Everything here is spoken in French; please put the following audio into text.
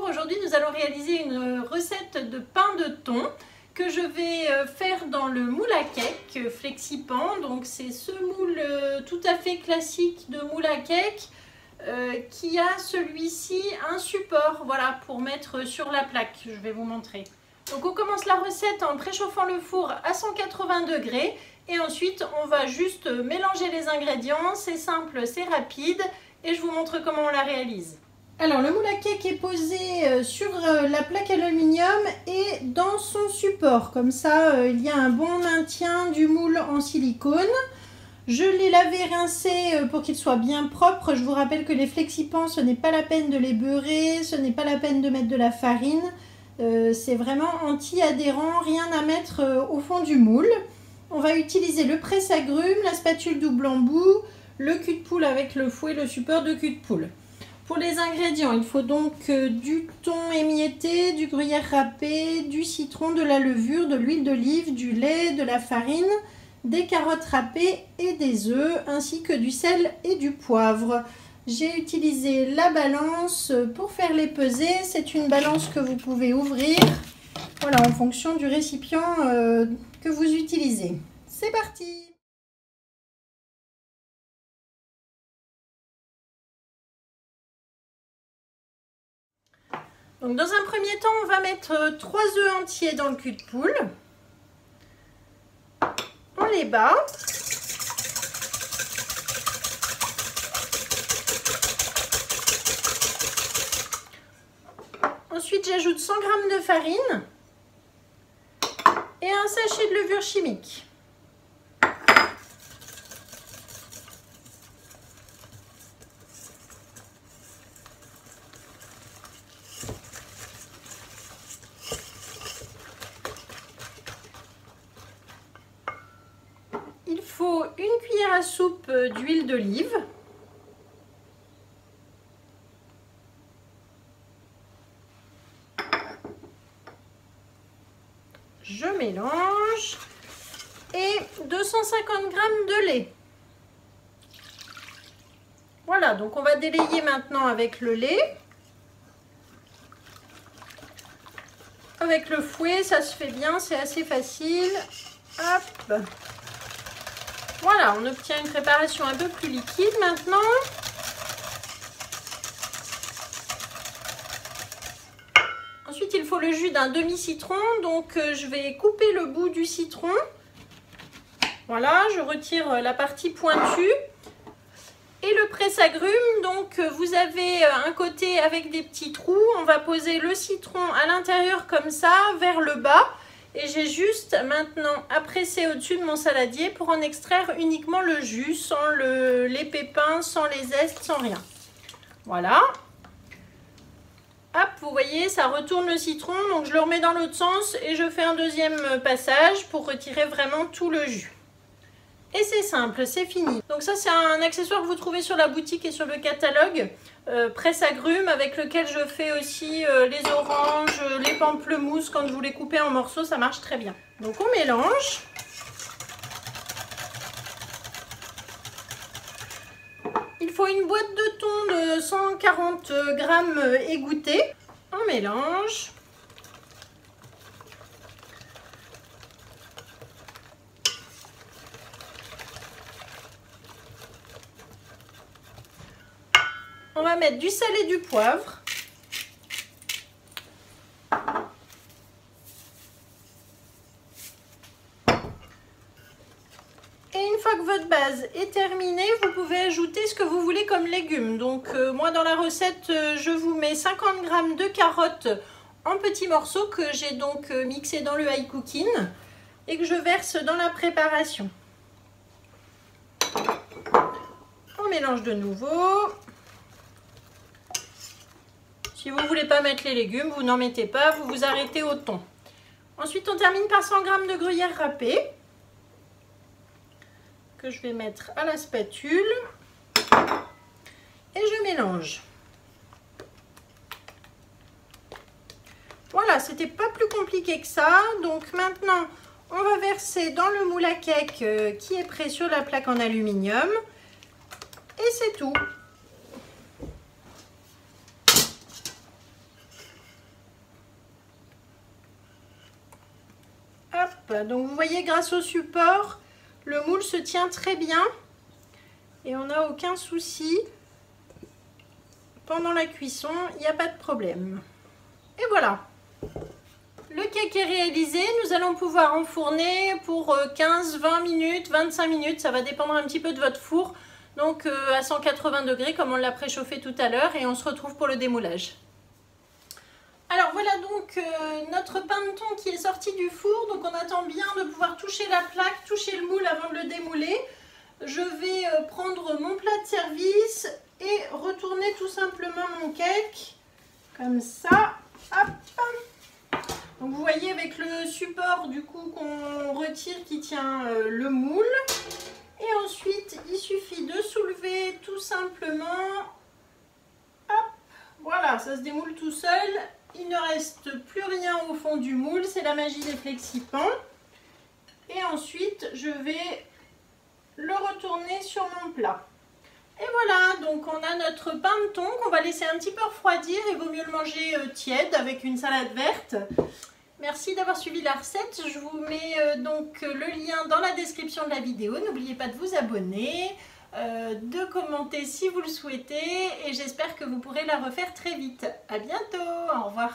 Aujourd'hui nous allons réaliser une recette de pain de thon que je vais faire dans le moule à cake FlexiPan. Donc c'est ce moule tout à fait classique de moule à cake qui a celui-ci un support, voilà, pour mettre sur la plaque. Je vais vous montrer. Donc on commence la recette en préchauffant le four à 180 degrés et ensuite on va juste mélanger les ingrédients. C'est simple, c'est rapide et je vous montre comment on la réalise. Alors le moule à cake est posé sur la plaque aluminium et dans son support. Comme ça, il y a un bon maintien du moule en silicone. Je l'ai lavé, rincé pour qu'il soit bien propre. Je vous rappelle que les FlexiPan, ce n'est pas la peine de les beurrer, ce n'est pas la peine de mettre de la farine. C'est vraiment anti-adhérent, rien à mettre au fond du moule. On va utiliser le presse-agrumes, la spatule double embout, le cul de poule avec le fouet, le support de cul de poule. Pour les ingrédients, il faut donc du thon émietté, du gruyère râpé, du citron, de la levure, de l'huile d'olive, du lait, de la farine, des carottes râpées et des œufs, ainsi que du sel et du poivre. J'ai utilisé la balance pour faire les pesées. C'est une balance que vous pouvez ouvrir, voilà, en fonction du récipient que vous utilisez. C'est parti! Donc dans un premier temps, on va mettre 3 œufs entiers dans le cul de poule. On les bat. Ensuite, j'ajoute 100 g de farine et un sachet de levure chimique. Il faut une cuillère à soupe d'huile d'olive. Je mélange et 250 g de lait. Voilà, donc on va délayer maintenant avec le lait. Avec le fouet, ça se fait bien, c'est assez facile. Hop. Voilà, on obtient une préparation un peu plus liquide maintenant. Ensuite, il faut le jus d'un demi-citron, donc je vais couper le bout du citron. Voilà, je retire la partie pointue. Et le presse-agrumes, donc vous avez un côté avec des petits trous. On va poser le citron à l'intérieur comme ça, vers le bas. Et j'ai juste maintenant à presser au-dessus de mon saladier pour en extraire uniquement le jus, sans les pépins, sans les zestes, sans rien. Voilà. Hop, vous voyez, ça retourne le citron, donc je le remets dans l'autre sens et je fais un deuxième passage pour retirer vraiment tout le jus. Et c'est simple, c'est fini. Donc ça, c'est un accessoire que vous trouvez sur la boutique et sur le catalogue. Presse-agrumes avec lequel je fais aussi les oranges, les pamplemousses. Quand vous les coupez en morceaux, ça marche très bien. Donc on mélange. Il faut une boîte de thon de 140 g égouttée. On mélange. On va mettre du sel et du poivre. Et une fois que votre base est terminée, vous pouvez ajouter ce que vous voulez comme légumes. Donc moi dans la recette, je vous mets 50 g de carottes en petits morceaux que j'ai donc mixé dans le high cooking et que je verse dans la préparation. On mélange de nouveau. Si vous ne voulez pas mettre les légumes, vous n'en mettez pas, vous vous arrêtez au thon. Ensuite, on termine par 100 g de gruyère râpée que je vais mettre à la spatule et je mélange. Voilà, c'était pas plus compliqué que ça. Donc maintenant, on va verser dans le moule à cake qui est prêt sur la plaque en aluminium. Et c'est tout. Donc vous voyez, grâce au support, le moule se tient très bien et on n'a aucun souci. Pendant la cuisson, il n'y a pas de problème. Et voilà. Le cake est réalisé. Nous allons pouvoir enfourner pour 15, 20 minutes, 25 minutes. Ça va dépendre un petit peu de votre four. Donc à 180 degrés comme on l'a préchauffé tout à l'heure. Et on se retrouve pour le démoulage. Alors voilà donc notre pain de thon qui est sorti du four. Donc on attend bien de pouvoir toucher la plaque, toucher le moule avant de le démouler. Je vais prendre mon plat de service et retourner tout simplement mon cake. Comme ça. Hop. Donc vous voyez avec le support du coup qu'on retire qui tient le moule. Et ensuite il suffit de soulever tout simplement. Hop. Voilà, ça se démoule tout seul. Il ne reste plus rien au fond du moule, c'est la magie des Flexipans. Et ensuite, je vais le retourner sur mon plat. Et voilà, donc on a notre pain de thon qu'on va laisser un petit peu refroidir. Il vaut mieux le manger tiède avec une salade verte. Merci d'avoir suivi la recette. Je vous mets donc le lien dans la description de la vidéo. N'oubliez pas de vous abonner, de commenter si vous le souhaitez et j'espère que vous pourrez la refaire très vite. À bientôt, au revoir.